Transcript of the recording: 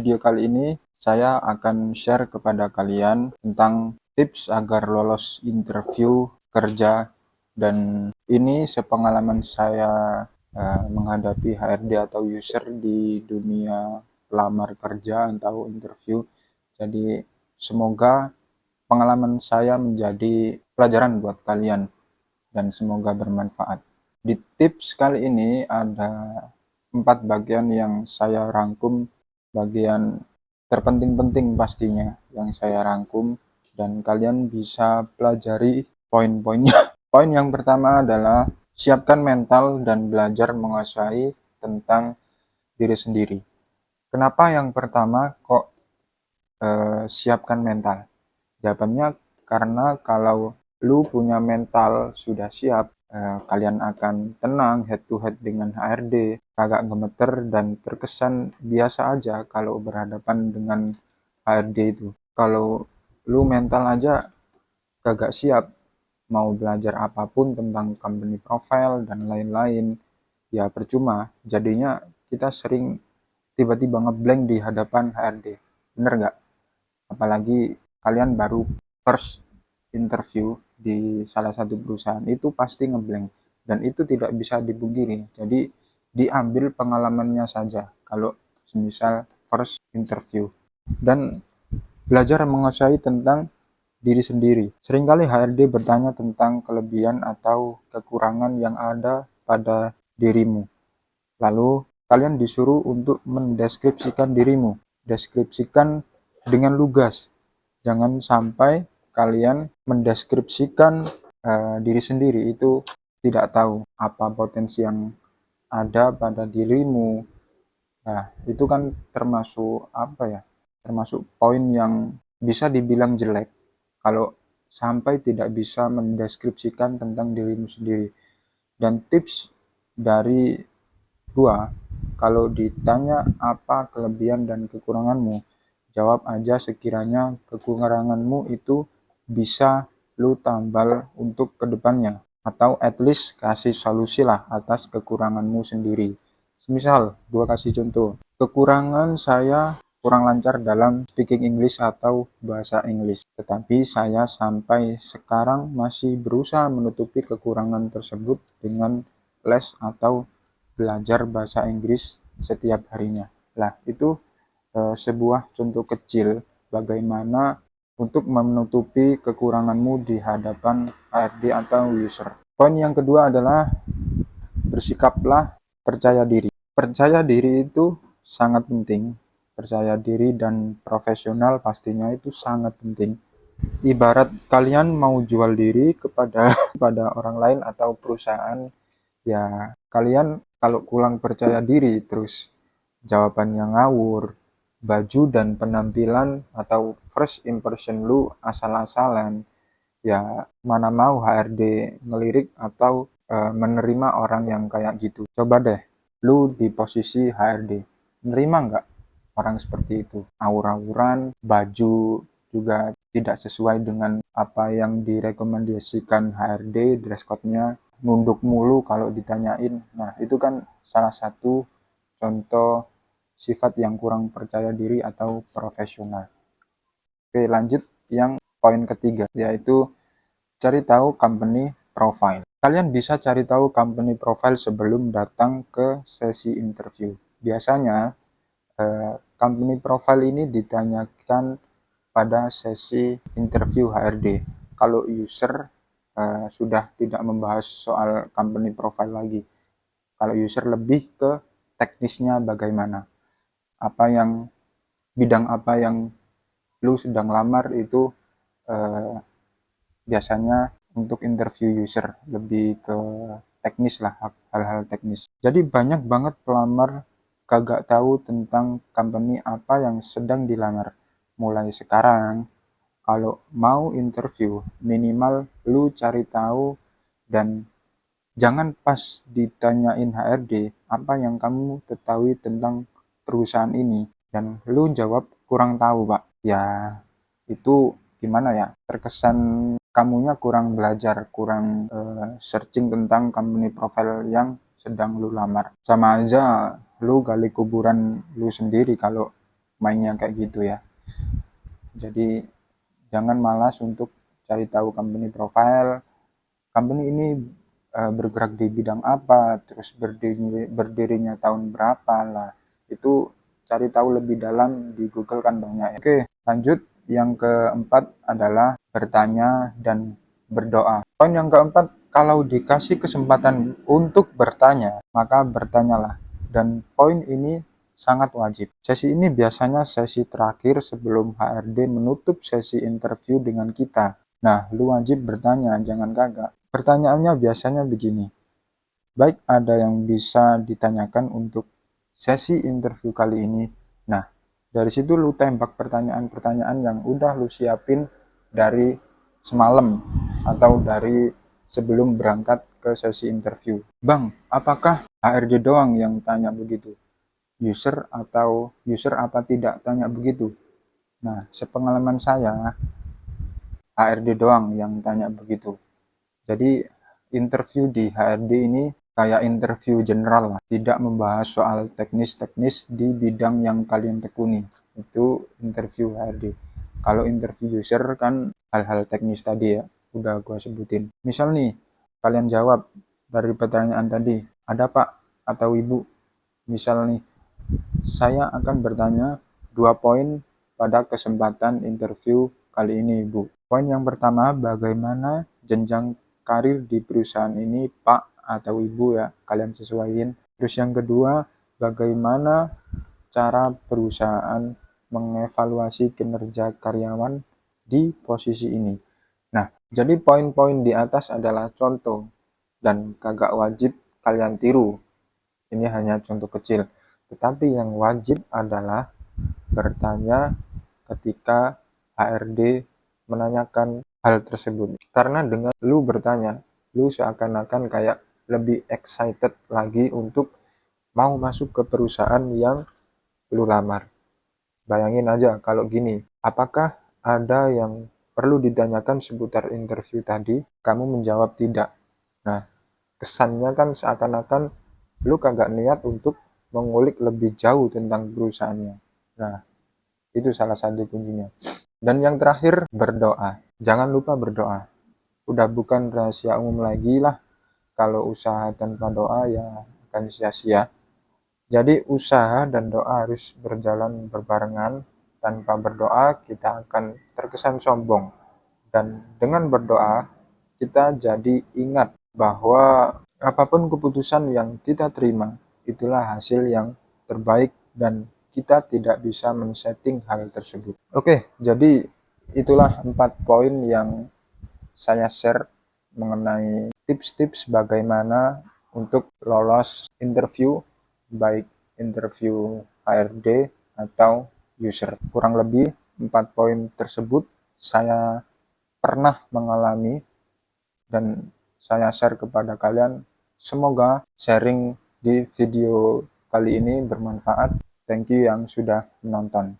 Video kali ini saya akan share kepada kalian tentang tips agar lolos interview kerja, dan ini sepengalaman saya menghadapi HRD atau user di dunia lamar kerja atau interview. Jadi semoga pengalaman saya menjadi pelajaran buat kalian dan semoga bermanfaat. Di tips kali ini ada 4 bagian yang saya rangkum, bagian terpenting-penting pastinya yang saya rangkum, dan kalian bisa pelajari poin-poinnya. Poin yang pertama adalah siapkan mental dan belajar menguasai tentang diri sendiri. Kenapa yang pertama kok siapkan mental? Jawabannya karena kalau lu punya mental sudah siap, kalian akan tenang head to head dengan HRD, kagak gemeter dan terkesan biasa aja kalau berhadapan dengan HRD itu. Kalau lu mental aja kagak siap, mau belajar apapun tentang company profile dan lain-lain, ya percuma. Jadinya kita sering tiba-tiba ngeblank di hadapan HRD. Bener nggak? Apalagi kalian baru first interview di salah satu perusahaan, itu pasti ngeblank dan itu tidak bisa dipungkiri. Jadi diambil pengalamannya saja kalau semisal first interview, dan belajar menguasai tentang diri sendiri. Seringkali HRD bertanya tentang kelebihan atau kekurangan yang ada pada dirimu. Lalu kalian disuruh untuk mendeskripsikan dirimu. Deskripsikan dengan lugas. Jangan sampai kalian mendeskripsikan diri sendiri itu tidak tahu apa potensi yang ada pada dirimu. Nah, itu kan termasuk apa ya? Termasuk poin yang bisa dibilang jelek kalau sampai tidak bisa mendeskripsikan tentang dirimu sendiri. Dan tips dari gua, kalau ditanya apa kelebihan dan kekuranganmu, jawab aja sekiranya kekuranganmu itu bisa lu tambal untuk kedepannya, atau at least kasih solusi lah atas kekuranganmu sendiri. Semisal gua kasih contoh, kekurangan saya kurang lancar dalam speaking English atau bahasa Inggris, tetapi saya sampai sekarang masih berusaha menutupi kekurangan tersebut dengan les atau belajar bahasa Inggris setiap harinya. Lah, itu sebuah contoh kecil bagaimana untuk menutupi kekuranganmu di hadapan HRD atau user. Poin yang kedua adalah bersikaplah percaya diri. Percaya diri itu sangat penting. Percaya diri dan profesional pastinya itu sangat penting. Ibarat kalian mau jual diri kepada kepada orang lain atau perusahaan, ya kalian kalau kurang percaya diri terus jawabannya ngawur, baju dan penampilan atau first impression lu asal-asalan, ya mana mau HRD ngelirik atau menerima orang yang kayak gitu. Coba deh lu di posisi HRD, nerima nggak orang seperti itu? Awur-awuran, baju juga tidak sesuai dengan apa yang direkomendasikan HRD, dress code-nya nunduk mulu kalau ditanyain. Nah, itu kan salah satu contoh sifat yang kurang percaya diri atau profesional. Oke, lanjut yang poin ketiga, yaitu cari tahu company profile. Kalian bisa cari tahu company profile sebelum datang ke sesi interview. Biasanya company profile ini ditanyakan pada sesi interview HRD. Kalau user sudah tidak membahas soal company profile lagi. Kalau user lebih ke teknisnya bagaimana. Bidang apa yang lu sedang lamar itu biasanya untuk interview user lebih ke teknis lah, hal-hal teknis. Jadi banyak banget pelamar kagak tahu tentang company apa yang sedang dilamar. Mulai sekarang kalau mau interview minimal lu cari tahu, dan jangan pas ditanyain HRD apa yang kamu ketahui tentang perusahaan ini dan lu jawab kurang tahu, Pak. Ya itu gimana ya, terkesan kamunya kurang belajar, kurang searching tentang company profile yang sedang lu lamar. Sama aja lu gali kuburan lu sendiri kalau mainnya kayak gitu ya. Jadi jangan malas untuk cari tahu company profile, company ini bergerak di bidang apa, terus berdirinya tahun berapa lah. Itu cari tahu lebih dalam di Google kan banyak ya. Oke, lanjut. Yang keempat adalah bertanya dan berdoa. Poin yang keempat, kalau dikasih kesempatan untuk bertanya, maka bertanyalah. Dan poin ini sangat wajib. Sesi ini biasanya sesi terakhir sebelum HRD menutup sesi interview dengan kita. Nah, lu wajib bertanya, jangan kagak. Pertanyaannya biasanya begini. Baik, ada yang bisa ditanyakan untuk sesi interview kali ini. Nah, dari situ lu tembak pertanyaan-pertanyaan yang udah lu siapin dari semalam atau dari sebelum berangkat ke sesi interview. Bang, apakah HRD doang yang tanya begitu? User apa tidak tanya begitu? Nah, sepengalaman saya, HRD doang yang tanya begitu. Jadi interview di HRD ini kayak interview general lah, tidak membahas soal teknis-teknis di bidang yang kalian tekuni. Itu interview HRD. Kalau interview user kan hal-hal teknis tadi ya, udah gua sebutin. Misal nih, kalian jawab dari pertanyaan tadi, ada Pak atau Ibu? Misal nih, saya akan bertanya 2 poin pada kesempatan interview kali ini, Bu. Poin yang pertama, bagaimana jenjang karir di perusahaan ini, Pak atau Ibu ya, kalian sesuaiin. Terus yang kedua, bagaimana cara perusahaan mengevaluasi kinerja karyawan di posisi ini. Nah, jadi poin-poin di atas adalah contoh dan kagak wajib kalian tiru. Ini hanya contoh kecil. Tetapi yang wajib adalah bertanya ketika HRD menanyakan hal tersebut. Karena dengan lu bertanya, lu seakan-akan kayak lebih excited lagi untuk mau masuk ke perusahaan yang lu lamar. Bayangin aja kalau gini, apakah ada yang perlu ditanyakan seputar interview tadi? Kamu menjawab tidak. Nah, kesannya kan seakan-akan lu kagak niat untuk mengulik lebih jauh tentang perusahaannya. Nah, itu salah satu kuncinya. Dan yang terakhir, berdoa. Jangan lupa berdoa. Udah bukan rahasia umum lagi lah. Kalau usaha tanpa doa ya akan sia-sia. Jadi usaha dan doa harus berjalan berbarengan. Tanpa berdoa kita akan terkesan sombong. Dan dengan berdoa kita jadi ingat bahwa apapun keputusan yang kita terima, itulah hasil yang terbaik dan kita tidak bisa men-setting hal tersebut. Oke, jadi itulah 4 poin yang saya share mengenai tips-tips bagaimana untuk lolos interview, baik interview HRD atau user. Kurang lebih 4 poin tersebut saya pernah mengalami dan saya share kepada kalian. Semoga sharing di video kali ini bermanfaat. Thank you yang sudah menonton.